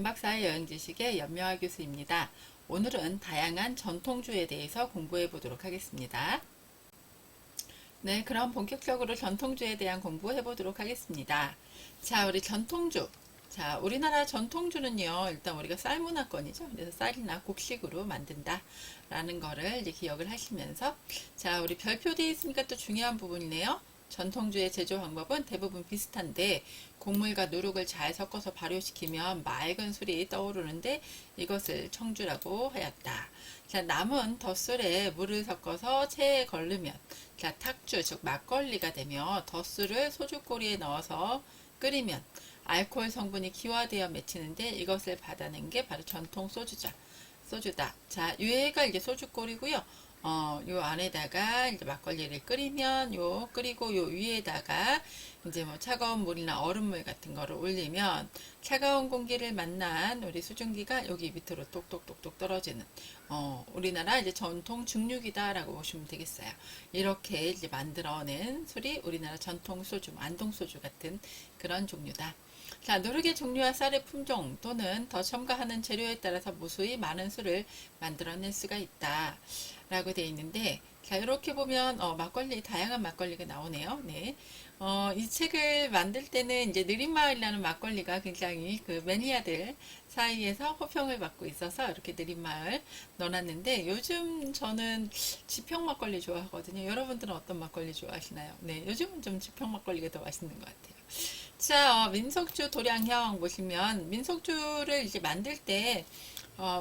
연박사의 여행지식의 연명아 교수입니다. 오늘은 다양한 전통주에 대해서 공부해 보도록 하겠습니다. 네, 그럼 본격적으로 전통주에 대한 공부해 보도록 하겠습니다. 자, 우리 전통주. 자, 우리나라 전통주는요, 일단 우리가 쌀 문화권이죠. 그래서 쌀이나 곡식으로 만든다. 라는 거를 이제 기억을 하시면서, 자, 우리 별표 되어 있으니까 또 중요한 부분이네요. 전통주의 제조 방법은 대부분 비슷한데 곡물과 누룩을 잘 섞어서 발효시키면 맑은 술이 떠오르는데 이것을 청주라고 하였다. 자, 남은 덧술에 물을 섞어서 체에 걸르면 자, 탁주 즉 막걸리가 되며 덧술을 소주꼬리에 넣어서 끓이면 알코올 성분이 기화되어 맺히는데 이것을 받아낸 게 바로 전통 소주다. 자, 유해가 이제 소주꼬리고요. 요 안에다가 이제 막걸리를 끓이면 끓이고 요 위에다가 이제 뭐 차가운 물이나 얼음물 같은 거를 올리면 차가운 공기를 만난 우리 수증기가 여기 밑으로 똑똑똑똑 떨어지는 우리나라 이제 전통 증류기다라고 보시면 되겠어요. 이렇게 이제 만들어낸 술이 우리나라 전통 소주, 안동소주 같은 그런 종류다. 자, 누룩의 종류와 쌀의 품종 또는 더 첨가하는 재료에 따라서 무수히 많은 술을 만들어낼 수가 있다. 라고 되어 있는데, 자, 이렇게 보면, 다양한 막걸리가 나오네요. 네. 이 책을 만들 때는 이제 느린마을이라는 막걸리가 굉장히 그 매니아들 사이에서 호평을 받고 있어서 이렇게 느린마을 넣어놨는데, 요즘 저는 지평 막걸리 좋아하거든요. 여러분들은 어떤 막걸리 좋아하시나요? 네, 요즘은 좀 지평 막걸리가 더 맛있는 것 같아요. 자, 민속주 도량형 보시면 민속주를 이제 만들 때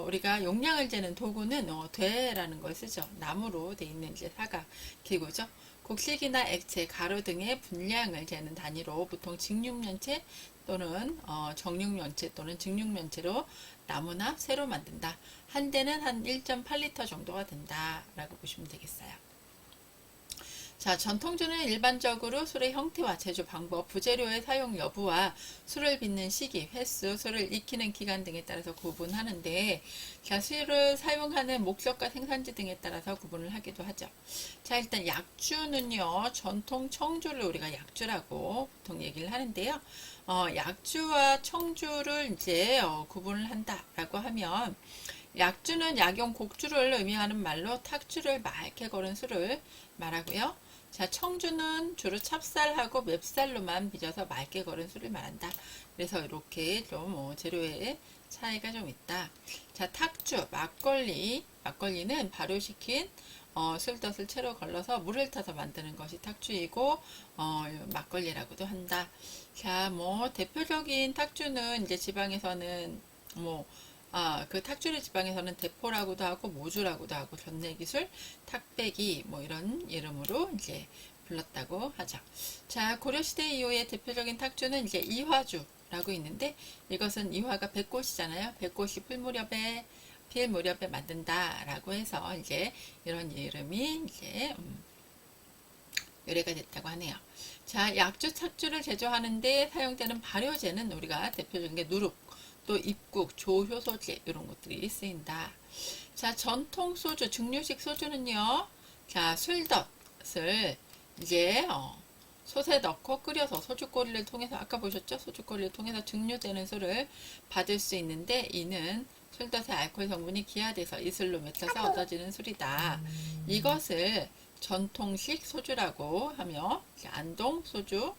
우리가 용량을 재는 도구는 되라는 걸 쓰죠. 나무로 돼 있는 이제 사각 기구죠. 곡식이나 액체, 가루 등의 분량을 재는 단위로 보통 직육면체 또는 정육면체 또는 직육면체로 나무나 쇠로 만든다. 한 대는 한 1.8리터 정도가 된다라고 보시면 되겠어요. 자, 전통주는 일반적으로 술의 형태와 제조 방법, 부재료의 사용 여부와 술을 빚는 시기, 횟수, 술을 익히는 기간 등에 따라서 구분하는데, 자, 술을 사용하는 목적과 생산지 등에 따라서 구분을 하기도 하죠. 자, 일단 약주는요, 전통 청주를 우리가 약주라고 보통 얘기를 하는데요. 약주와 청주를 이제 구분을 한다라고 하면, 약주는 약용 곡주를 의미하는 말로 탁주를 맑게 거른 술을 말하고요. 자, 청주는 주로 찹쌀하고 맵쌀로만 빚어서 맑게 거른 술을 말한다. 그래서 이렇게 좀 재료의 차이가 좀 있다. 자, 탁주, 막걸리는 발효시킨 술덫을 채로 걸러서 물을 타서 만드는 것이 탁주이고 막걸리라고도 한다. 자, 뭐 대표적인 탁주는 이제 지방에서는 그 탁주리 지방에서는 대포라고도 하고 모주라고도 하고 전내기술, 탁배기 뭐 이런 이름으로 이제 불렀다고 하죠. 자, 고려시대 이후의 대표적인 탁주는 이제 이화주라고 있는데 이것은 이화가 백꽃이잖아요. 백꽃이 필 무렵에 만든다라고 해서 이제 이런 이름이 이제 유래가 됐다고 하네요. 자, 약주, 탁주를 제조하는데 사용되는 발효제는 우리가 대표적인 게 누룩, 또 입국, 조효소제 이런 것들이 쓰인다. 자, 전통 소주, 증류식 소주는요. 자, 술덫을 이제 솥에 넣고 끓여서 소주꼬리를 통해서 아까 보셨죠? 소주꼬리를 통해서 증류되는 술을 받을 수 있는데 이는 술덫의 알코올 성분이 기화돼서 이슬로 맺혀서 얻어지는 술이다. 이것을 전통식 소주라고 하며 안동 소주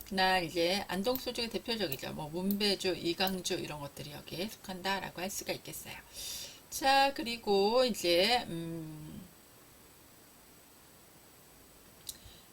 나 이제 안동 소주가 대표적이죠. 뭐 문배주, 이강주 이런 것들이 여기에 속한다라고 할 수가 있겠어요. 자, 그리고 이제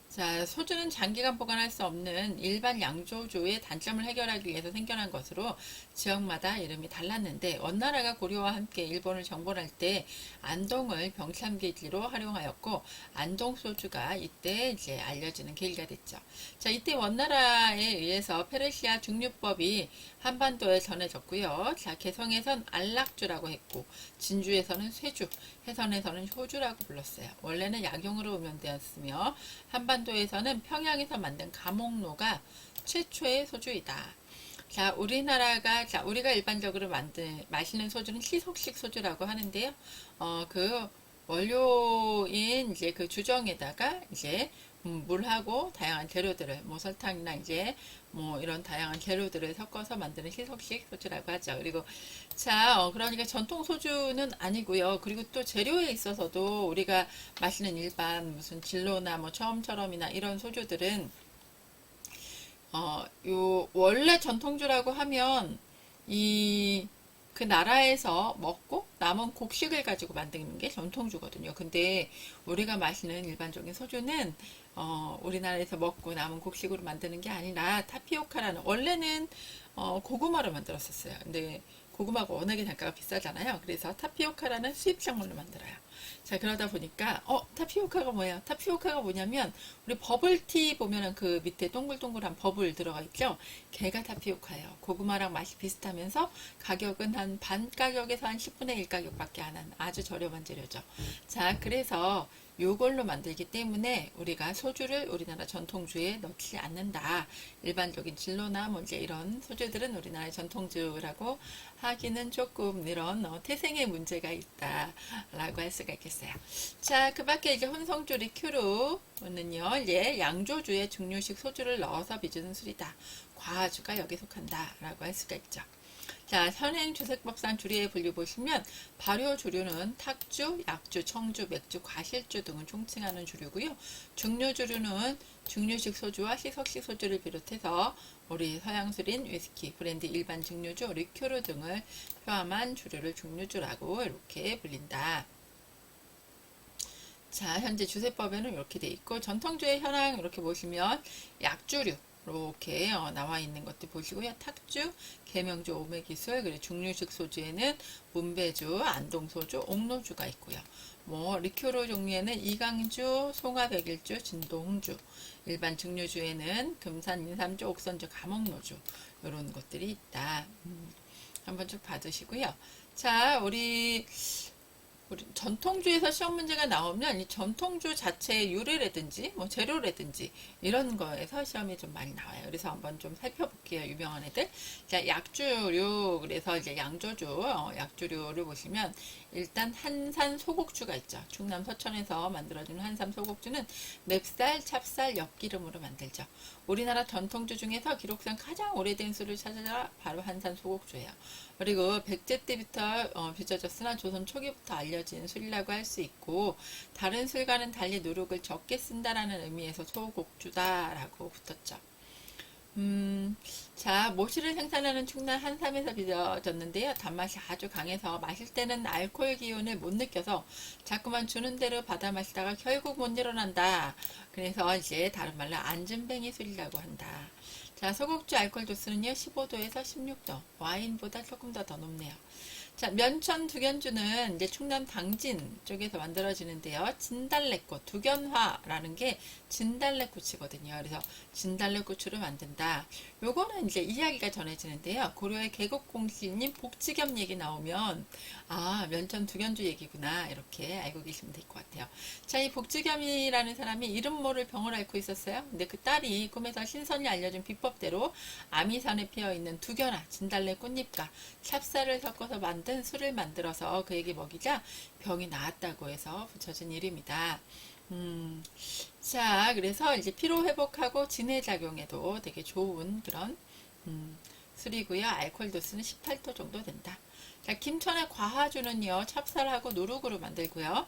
자, 소주는 장기간 보관할 수 없는 일반 양조주의 단점을 해결하기 위해서 생겨난 것으로 지역마다 이름이 달랐는데 원나라가 고려와 함께 일본을 정벌할 때 안동을 병참기지로 활용하였고 안동 소주가 이때 이제 알려지는 계기가 됐죠. 자, 이때 원나라에 의해서 페르시아 중류법이 한반도에 전해졌고요. 자, 개성에선 안락주라고 했고 진주에서는 쇠주, 해선에서는 효주라고 불렀어요. 원래는 약용으로 음연되었으며 한반도에서는 평양에서 만든 가목로가 최초의 소주이다. 자, 우리가 일반적으로 마시는 소주는 희석식 소주라고 하는데요. 그 원료인 이제 그 주정에다가 이제 물하고 다양한 재료들을 뭐 설탕이나 이제 뭐 이런 다양한 재료들을 섞어서 만드는 희석식 소주라고 하죠. 그리고 자, 그러니까 전통 소주는 아니고요. 그리고 또 재료에 있어서도 우리가 마시는 일반 무슨 진로나 뭐 처음처럼이나 이런 소주들은 요 원래 전통주라고 하면 이 그 나라에서 먹고 남은 곡식을 가지고 만드는 게 전통주거든요. 근데 우리가 마시는 일반적인 소주는 우리나라에서 먹고 남은 곡식으로 만드는 게 아니라 타피오카라는 원래는 고구마로 만들었었어요. 근데 고구마가 워낙에 단가가 비싸잖아요. 그래서 타피오카라는 수입 작물로 만들어요. 자, 그러다 보니까 타피오카가 뭐예요? 타피오카가 뭐냐면 우리 버블티 보면은 그 밑에 동글동글한 버블 들어가 있죠? 걔가 타피오카예요. 고구마랑 맛이 비슷하면서 가격은 한 반 가격에서 한 10분의 1 가격밖에 안 하는 아주 저렴한 재료죠. 자, 그래서 요걸로 만들기 때문에 우리가 소주를 우리나라 전통주에 넣지 않는다. 일반적인 진로나 뭐 이제 이런 소주들은 우리나라의 전통주라고 하기는 조금 이런 태생의 문제가 있다라고 할 수가 있겠어요. 자, 그 밖에 이제 혼성주 리큐르는요, 이제 양조주에 증류식 소주를 넣어서 빚은 술이다. 과주가 여기 속한다라고 할 수가 있죠. 자, 현행 주색법상 주류에 분류 보시면 발효 주류는 탁주, 약주, 청주, 맥주, 과실주 등을 총칭하는 주류고요. 증류 주류는 증류식 소주와 희석식 소주를 비롯해서 우리 서양술인 위스키, 브랜디, 일반 증류주, 리큐르 등을 포함한 주류를 증류주라고 이렇게 불린다. 자, 현재 주세법에는 이렇게 돼 있고 전통주의 현황 이렇게 보시면 약주류 이렇게 나와 있는 것들 보시고요. 탁주, 계명주, 오매기술, 그리고 중류식 소주에는 문배주, 안동소주, 옥로주가 있고요. 뭐 리큐르 종류에는 이강주, 송화백일주, 진도홍주, 일반 증류주에는 금산, 인삼주, 옥선주, 감옥로주 이런 것들이 있다. 한번 쭉 봐두시고요. 자, 우리 전통주에서 시험 문제가 나오면 이 전통주 자체의 유래라든지 뭐 재료라든지 이런 거에서 시험이 좀 많이 나와요. 그래서 한번 좀 살펴볼게요. 유명한 애들. 자, 약주류, 그래서 이제 양조주, 약주류를 보시면 일단 한산 소곡주가 있죠. 충남 서천에서 만들어지는 한산 소곡주는 맵쌀, 찹쌀, 엿기름으로 만들죠. 우리나라 전통주 중에서 기록상 가장 오래된 술을 찾아라 바로 한산 소곡주예요. 그리고 백제 때부터 빚어졌으나 조선 초기부터 알려진 술이라고 할 수 있고 다른 술과는 달리 누룩을 적게 쓴다라는 의미에서 소곡주다라고 붙었죠. 자, 모시를 생산하는 충남 한삼에서 빚어졌는데요. 단맛이 아주 강해서 마실 때는 알코올 기운을 못 느껴서 자꾸만 주는 대로 받아 마시다가 결국 못 일어난다. 그래서 이제 다른 말로 안진뱅이 술이라고 한다. 자, 소곡주 알코올 도수는요, 15도에서 16도. 와인보다 조금 더 높네요. 자, 면천 두견주는 이제 충남 당진 쪽에서 만들어지는데요. 진달래꽃, 두견화라는 게 진달래꽃이거든요. 그래서 진달래꽃으로 만든다. 요거는 이제 이야기가 전해지는데요. 고려의 개국공신인 복지겸 얘기 나오면 면천 두견주 얘기구나 이렇게 알고 계시면 될 것 같아요. 자, 이 복지겸이라는 사람이 이름 모를 병을 앓고 있었어요. 근데 그 딸이 꿈에서 신선이 알려준 비법대로 아미산에 피어있는 두견화, 진달래 꽃잎과 찹쌀을 섞어서 만든 술을 만들어서 그에게 먹이자 병이 나았다고 해서 붙여진 이름이다. 자, 그래서 이제 피로 회복하고 진해 작용에도 되게 좋은 그런 술이고요. 알코올 도수는 18도 정도 된다. 자, 김천의 과하주는요, 찹쌀하고 누룩으로 만들고요.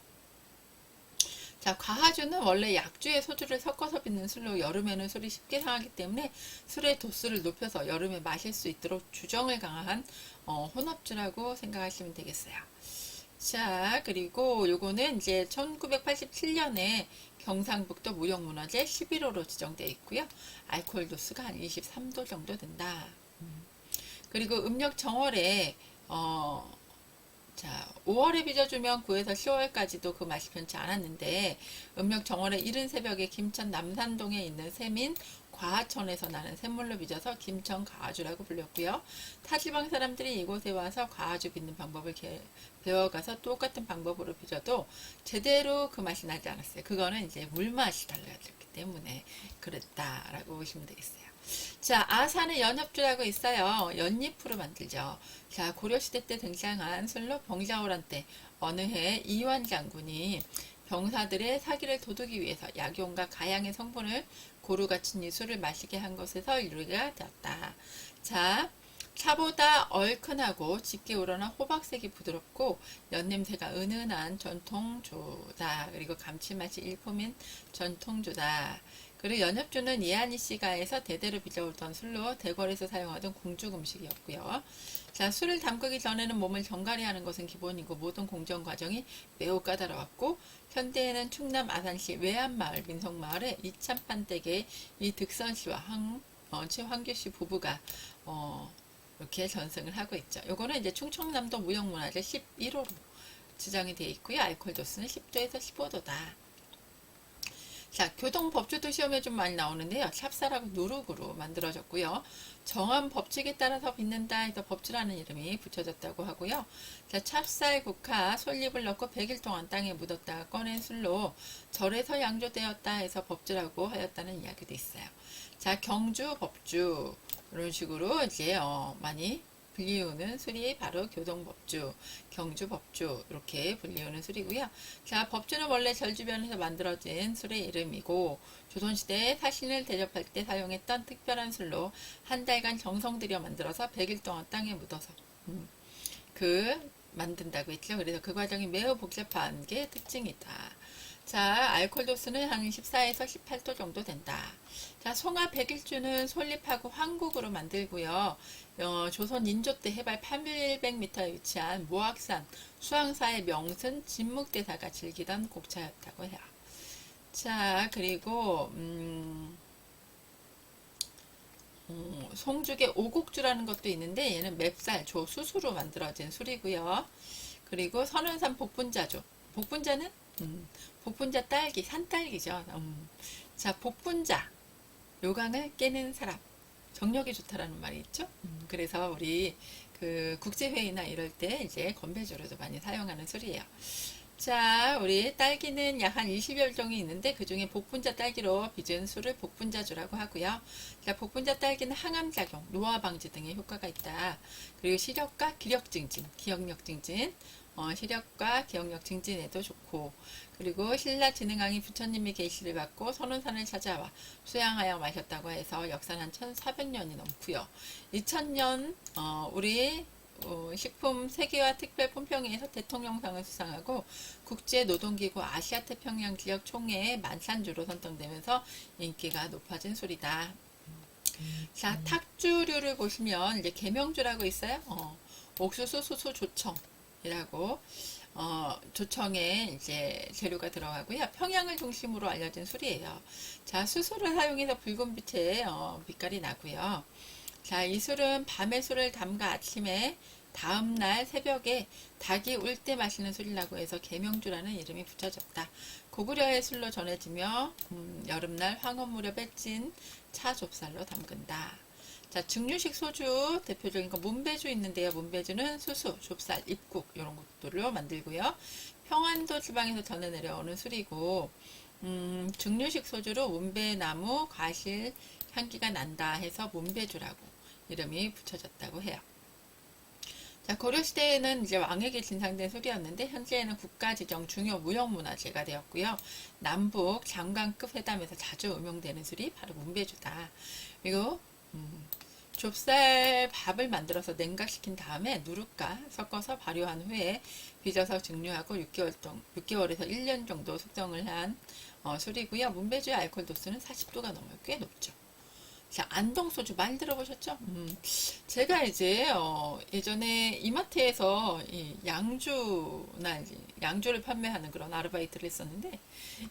자, 과하주는 원래 약주에 소주를 섞어서 빚는 술로 여름에는 술이 쉽게 상하기 때문에 술의 도수를 높여서 여름에 마실 수 있도록 주정을 강화한 혼합주라고 생각하시면 되겠어요. 자, 그리고 요거는 이제 1987년에 경상북도 무형문화재 11호로 지정되어 있고요. 알코올 도수가 한 23도 정도 된다. 그리고 음력 정월에 자, 5월에 빚어주면 9에서 10월까지도 그 맛이 변치 않았는데 음력 정월에 이른 새벽에 김천 남산동에 있는 샘인 과하천에서 나는 샘물로 빚어서 김천 과하주라고 불렸고요. 타지방 사람들이 이곳에 와서 과하주 빚는 방법을 배워가서 똑같은 방법으로 빚어도 제대로 그 맛이 나지 않았어요. 그거는 이제 물맛이 달라졌기 때문에 그랬다라고 보시면 되겠어요. 자, 아산의 연협주라고 있어요. 연잎으로 만들죠. 자, 고려시대 때 등장한 술로 병자호란 때 어느 해 이완 장군이 병사들의 사기를 도두기 위해서 약용과 가양의 성분을 고루 갖춘 이 술을 마시게 한 것에서 이르게 되었다. 자, 차보다 얼큰하고 짙게 우러난 호박색이 부드럽고 연냄새가 은은한 전통주다. 그리고 감칠맛이 일품인 전통주다. 그리고 연협주는 이한희 씨가에서 대대로 빚어오던 술로 대궐에서 사용하던 궁중 음식이었고요. 자, 술을 담그기 전에는 몸을 정갈이하는 것은 기본이고 모든 공정 과정이 매우 까다로웠고 현대에는 충남 아산시 외암마을 민속마을에 이찬판 댁에 이 득선 씨와 최황규 씨 부부가 이렇게 전승을 하고 있죠. 요거는 이제 충청남도 무형문화재 11호로 지정이 되어 있고요. 알코올 도수는 10도에서 15도다. 자, 교동법주도 시험에 좀 많이 나오는데요. 찹쌀하고 누룩으로 만들어졌고요. 정한 법칙에 따라서 빚는다 해서 법주라는 이름이 붙여졌다고 하고요. 자, 찹쌀, 국화, 솔잎을 넣고 100일 동안 땅에 묻었다가 꺼낸 술로 절에서 양조되었다 해서 법주라고 하였다는 이야기도 있어요. 자, 경주 법주 이런 식으로 이제 많이 불리우는 술이 바로 교동법주, 경주법주 이렇게 불리우는 술이고요. 자, 법주는 원래 절 주변에서 만들어진 술의 이름이고 조선시대에 사신을 대접할 때 사용했던 특별한 술로 한 달간 정성 들여 만들어서 100일 동안 땅에 묻어서 만든다고 했죠. 그래서 그 과정이 매우 복잡한 게 특징이다. 자, 알코올 도수는 한 14에서 18도 정도 된다. 자, 송화 백일주는 솔잎하고 황국으로 만들고요. 조선 인조 때 해발 800m에 위치한 모악산 수왕사의 명승 진묵대사가 즐기던 곡차였다고 해요. 자, 그리고 송죽의 오곡주라는 것도 있는데 얘는 맵쌀, 조, 수수로 만들어진 술이고요. 그리고 선운산 복분자주. 복분자는 복분자 딸기, 산딸기죠. 자, 복분자. 요강을 깨는 사람. 정력이 좋다라는 말이 있죠. 그래서 우리 그 국제회의나 이럴 때 이제 건배주로도 많이 사용하는 술이에요. 자, 우리 딸기는 약 한 20여 종이 있는데 그 중에 복분자 딸기로 빚은 술을 복분자주라고 하고요. 자, 복분자 딸기는 항암작용, 노화 방지 등의 효과가 있다. 그리고 시력과 기력 증진, 기억력 증진, 시력과 기억력 증진에도 좋고, 그리고 신라 진흥왕이 부처님의 계시를 받고 선운산을 찾아와 수양하여 마셨다고 해서 역사는 한 1400년이 넘고요. 2000년 우리 식품 세계화 특별 품평회에서 대통령상을 수상하고 국제노동기구 아시아태평양 지역 총회의 만산주로 선정되면서 인기가 높아진 술이다. 자, 탁주류를 보시면 이제 계명주라고 있어요. 옥수수, 수수, 조청이라고 조청에 이제 재료가 들어가고요. 평양을 중심으로 알려진 술이에요. 자, 수수를 사용해서 붉은 빛의 빛깔이 나고요. 자, 이 술은 밤에 술을 담가 아침에 다음날 새벽에 닭이 울 때 마시는 술이라고 해서 계명주라는 이름이 붙여졌다. 고구려의 술로 전해지며 여름날 황혼 무렵에 찐 차 좁쌀로 담근다. 자, 증류식 소주 대표적인 거 문배주 있는데요. 문배주는 수수, 좁쌀, 입국 이런 것들로 만들고요. 평안도 지방에서 전해 내려오는 술이고 증류식 소주로 문배나무, 과실 향기가 난다 해서 문배주라고 이름이 붙여졌다고 해요. 자, 고려시대에는 이제 왕에게 진상된 술이었는데 현재는 국가지정 중요 무형문화재가 되었고요. 남북 장관급 회담에서 자주 음용되는 술이 바로 문배주다. 그리고 좁쌀 밥을 만들어서 냉각시킨 다음에 누룩과 섞어서 발효한 후에 빚어서 증류하고 6개월에서 1년 정도 숙성을 한 술이고요. 문배주의 알코올 도수는 40도가 넘어요. 꽤 높죠. 자, 안동소주 많이 들어보셨죠? 제가 이제 예전에 이마트에서 이 양주나 이제 양주를 판매하는 그런 아르바이트를 했었는데,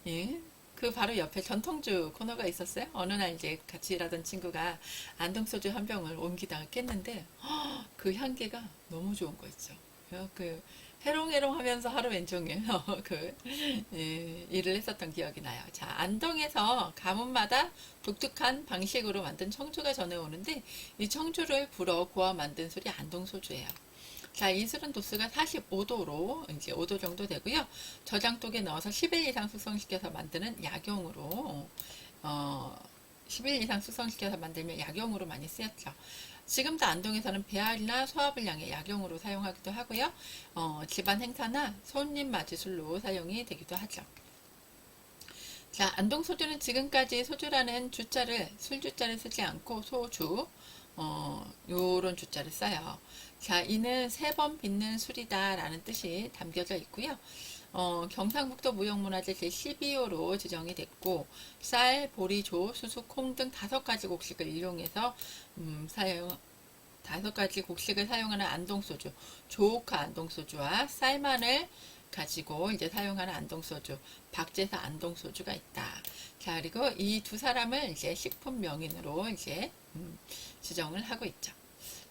예, 그 바로 옆에 전통주 코너가 있었어요. 어느 날 이제 같이 일하던 친구가 안동소주 한 병을 옮기다가 깼는데 그 향기가 너무 좋은 거 있죠. 그 해롱해롱 하면서 하루 왼종일 일을 했었던 기억이 나요. 자, 안동에서 가문마다 독특한 방식으로 만든 청주가 전해오는데 이 청주를 불어 고아 만든 술이 안동소주예요. 자, 이 술은 도수가 45도로 이제 5도 정도 되고요. 저장독에 넣어서 10일 이상 숙성시켜서 만드는 약용으로 10일 이상 숙성시켜서 만들면 약용으로 많이 쓰였죠. 지금도 안동에서는 배알이나 소화불 양의 약용으로 사용하기도 하고요. 집안 행사나 손님 맞이술로 사용이 되기도 하죠. 자, 안동소주는 지금까지 소주라는 주자를, 술주자를 쓰지 않고 소주, 요런 주자를 써요. 자, 이는 세 번 빚는 술이다 라는 뜻이 담겨져 있고요. 경상북도 무형문화재 제12호로 지정이 됐고, 쌀, 보리, 조, 수수, 콩 등 5가지 곡식을 이용해서 사용, 5가지 곡식을 사용하는 안동소주, 조옥화 안동소주와 쌀만을 가지고 이제 사용하는 안동소주, 박제사 안동소주가 있다. 자, 그리고 이 두 사람을 이제 식품 명인으로 이제 지정을 하고 있죠.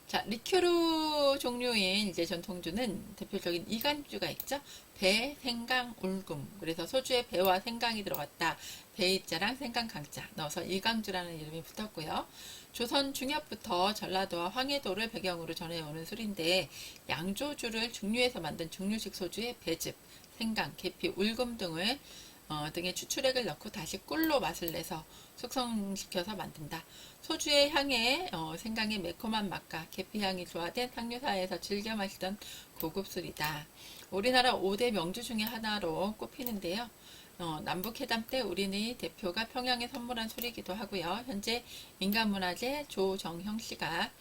자, 리큐르 종류인 이제 전통주는 대표적인 이간주가 있죠. 배, 생강, 울금. 그래서 소주에 배와 생강이 들어갔다. 배이자랑 생강 강자 넣어서 이강주라는 이름이 붙었고요. 조선 중엽부터 전라도와 황해도를 배경으로 전해오는 술인데 양조주를 증류해서 만든 증류식 소주에 배즙, 생강, 계피, 울금 등의 추출액을 넣고 다시 꿀로 맛을 내서 숙성시켜서 만든다. 소주의 향에 생강의 매콤한 맛과 계피향이 조화된 상류사에서 즐겨 마시던 고급 술이다. 우리나라 5대 명주 중에 하나로 꼽히는데요. 남북회담 때 우리의 대표가 평양에 선물한 술이기도 하고요. 현재 인간문화재 조정형 씨가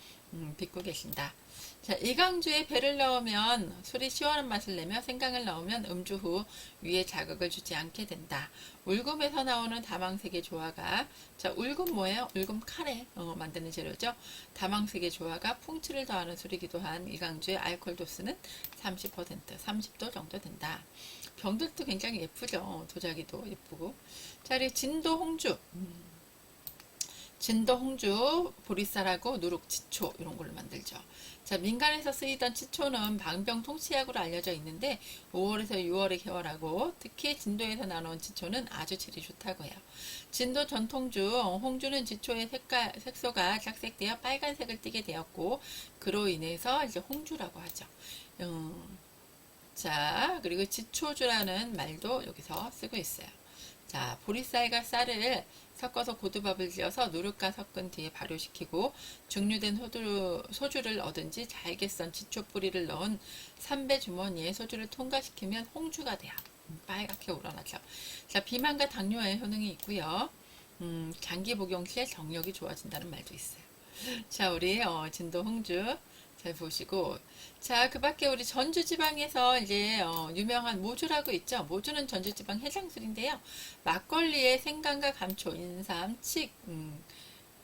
빚고 계신다. 자, 이강주에 배를 넣으면 술이 시원한 맛을 내며 생강을 넣으면 음주 후 위에 자극을 주지 않게 된다. 울금에서 나오는 다망색의 조화가, 자, 울금 뭐예요? 울금 카레 만드는 재료죠. 다망색의 조화가 풍치를 더하는 술이기도 한 이강주의 알코올 도수는 30%, 30도 정도 된다. 병들도 굉장히 예쁘죠. 도자기도 예쁘고. 자, 그리고 진도 홍주. 진도 홍주, 보리쌀하고 누룩, 지초 이런 걸로 만들죠. 자, 민간에서 쓰이던 지초는 방병 통치약으로 알려져 있는데 5월에서 6월에 개월하고 특히 진도에서 나온 지초는 아주 질이 좋다고요. 진도 전통주 홍주는 지초의 색소가 착색되어 빨간색을 띠게 되었고 그로 인해서 이제 홍주라고 하죠. 자, 그리고 지초주라는 말도 여기서 쓰고 있어요. 자, 보리쌀과 쌀을 섞어서 고두밥을 지어서 누룩과 섞은 뒤에 발효시키고 증류된 소주를 얻은지 잘게 썬 지초 뿌리를 넣은 삼배 주머니에 소주를 통과시키면 홍주가 돼요. 빨갛게 우러나죠. 자, 비만과 당뇨에 효능이 있고요. 장기 복용 시에 정력이 좋아진다는 말도 있어요. 자, 우리 진도 홍주 잘 보시고, 자, 그 밖에 우리 전주지방에서 이제 유명한 모주라고 있죠. 모주는 전주지방 해장술인데요. 막걸리에 생강과 감초, 인삼, 칡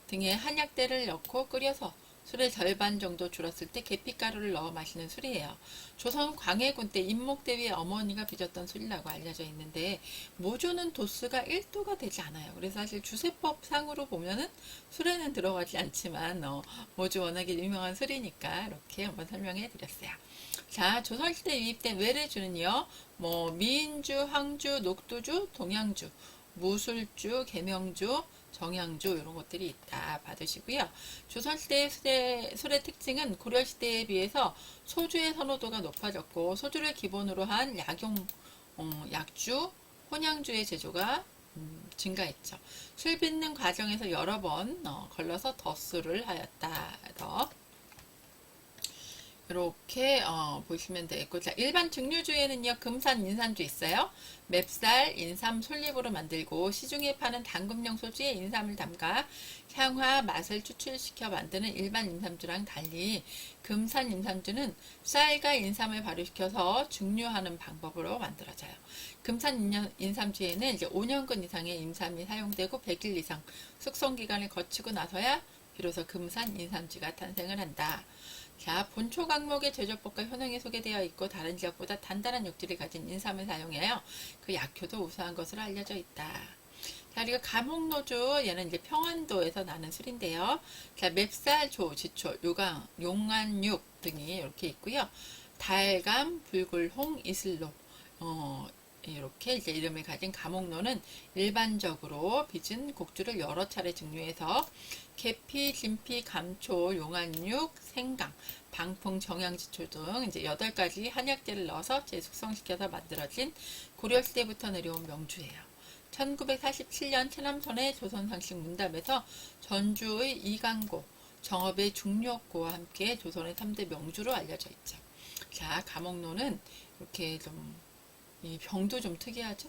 등의 한약재를 넣고 끓여서 술의 절반 정도 줄었을 때 계피가루를 넣어 마시는 술이에요. 조선 광해군 때 임목대위의 어머니가 빚었던 술이라고 알려져 있는데 모주는 도수가 1도가 되지 않아요. 그래서 사실 주세법 상으로 보면은 술에는 들어가지 않지만 모주 워낙에 유명한 술이니까 이렇게 한번 설명해 드렸어요. 자, 조선시대에 유입된 외래주는요. 뭐 미인주, 황주, 녹두주, 동양주, 무술주, 계명주, 정양주 이런 것들이 있다 받으시고요. 조선시대의 술의 특징은 고려시대에 비해서 소주의 선호도가 높아졌고 소주를 기본으로 한 약주, 혼양주의 제조가 증가했죠. 술 빚는 과정에서 여러 번 걸러서 덧술을 하였다. 이렇게 보시면 되겠고, 자, 일반 증류주에는요 금산 인삼주 있어요. 맵쌀, 인삼, 솔잎으로 만들고 시중에 파는 당금용 소주에 인삼을 담가 향과 맛을 추출시켜 만드는 일반 인삼주랑 달리 금산 인삼주는 쌀과 인삼을 발효시켜서 증류하는 방법으로 만들어져요. 금산 인삼주에는 이제 5년근 이상의 인삼이 사용되고 100일 이상 숙성 기간을 거치고 나서야 비로소 금산 인삼주가 탄생을 한다. 자, 본초 강목의 제조법과 효능이 소개되어 있고 다른 지역보다 단단한 육질을 가진 인삼을 사용해요. 그 약효도 우수한 것으로 알려져 있다. 자, 그리고 감홍노주, 얘는 이제 평안도에서 나는 술인데요. 자, 맵쌀, 조, 지초, 용안육 등이 이렇게 있고요. 달감, 불굴홍, 이슬로, 이렇게 이제 이름을 가진 감옥로는 일반적으로 빚은 곡주를 여러 차례 증류해서 계피, 진피, 감초, 용안육, 생강, 방풍, 정양지초 등 이제 8가지 한약재를 넣어서 재숙성시켜서 만들어진 고려시대부터 내려온 명주예요. 1947년 최남선의 조선상식 문답에서 전주의 이강고, 정업의 중력고와 함께 조선의 3대 명주로 알려져 있죠. 자, 감옥로는 이렇게 좀 이 병도 좀 특이하죠.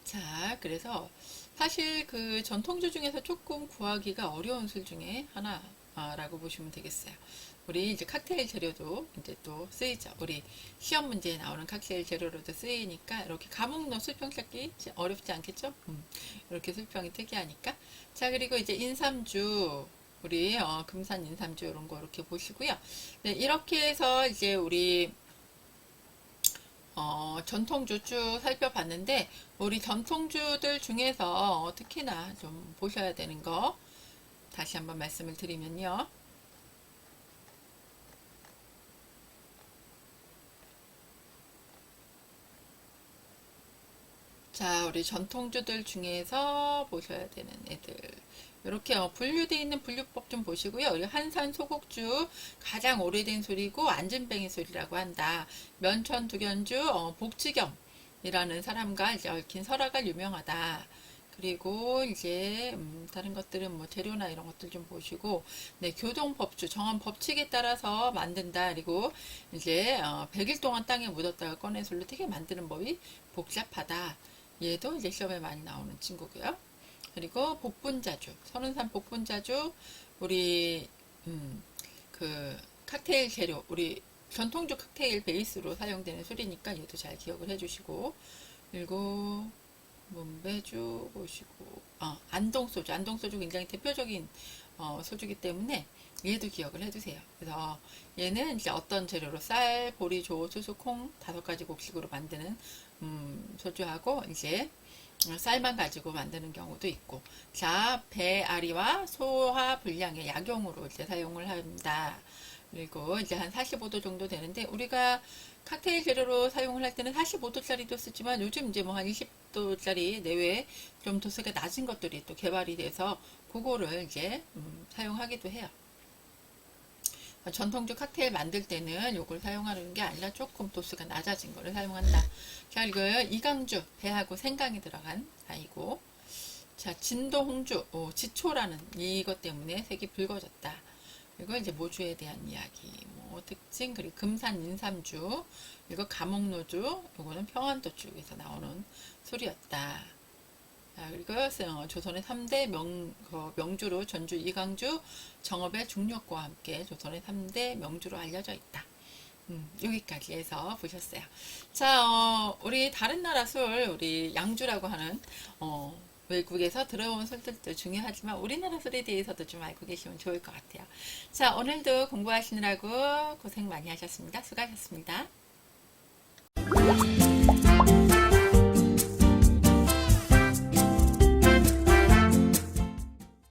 자, 그래서 사실 그 전통주 중에서 조금 구하기가 어려운 술 중에 하나라고 보시면 되겠어요. 우리 이제 칵테일 재료도 이제 또 쓰이죠. 우리 시험 문제에 나오는 칵테일 재료로도 쓰이니까 이렇게 감옥로 술병 찾기 어렵지 않겠죠? 이렇게 술병이 특이하니까. 자, 그리고 이제 인삼주, 우리 금산 인삼주 이런 거 이렇게 보시고요. 네, 이렇게 해서 이제 우리 전통주 쭉 살펴봤는데, 우리 전통주들 중에서 특히나 좀 보셔야 되는 거 다시 한번 말씀을 드리면요. 자, 우리 전통주들 중에서 보셔야 되는 애들. 이렇게 분류되어 있는 분류법 좀 보시고요. 우리 한산 소곡주 가장 오래된 술이고 안진뱅이 술이라고 한다. 면천 두견주 복지겸이라는 사람과 이제 얽힌 설화가 유명하다. 그리고 이제 다른 것들은 뭐 재료나 이런 것들 좀 보시고, 네, 교동법주 정한 법칙에 따라서 만든다. 그리고 이제 100일 동안 땅에 묻었다가 꺼낸 술로 되게 만드는 법이 복잡하다. 얘도 이제 시험에 많이 나오는 친구고요. 그리고 복분자주, 선운산 복분자주, 우리 그 칵테일 재료, 우리 전통주 칵테일 베이스로 사용되는 술이니까 얘도 잘 기억을 해주시고, 그리고 문배주 보시고, 안동소주, 안동소주 굉장히 대표적인 소주기 때문에 얘도 기억을 해두세요. 그래서 얘는 이제 어떤 재료로 쌀, 보리, 조, 수수, 콩 5가지 곡식으로 만드는 소주하고 이제 쌀만 가지고 만드는 경우도 있고, 자, 배앓이와 소화 불량의 약용으로 이제 사용을 합니다. 그리고 이제 한 45도 정도 되는데, 우리가 칵테일 재료로 사용을 할 때는 45도짜리도 쓰지만 요즘 이제 뭐 한 20도짜리 내외에 좀 도수가 낮은 것들이 또 개발이 돼서 그거를 이제 사용하기도 해요. 전통주 칵테일 만들 때는 이걸 사용하는 게 아니라 조금 도수가 낮아진 거를 사용한다. 자, 그리고 이강주, 배하고 생강이 들어간 아이고. 자, 진도 홍주, 지초라는 이것 때문에 색이 붉어졌다. 그리고 이제 모주에 대한 이야기, 뭐 특징, 그리고 금산 인삼주, 그리고 감옥노주, 이거는 평안도 쪽에서 나오는 술이었다. 그리고 조선의 3대 명주로 전주 이강주, 정업의 중력과 함께 조선의 3대 명주로 알려져 있다. 여기까지 해서 보셨어요. 자, 우리 다른 나라 술, 우리 양주라고 하는 외국에서 들어온 술들도 중요하지만 우리나라 술에 대해서도 좀 알고 계시면 좋을 것 같아요. 자, 오늘도 공부하시느라고 고생 많이 하셨습니다. 수고하셨습니다.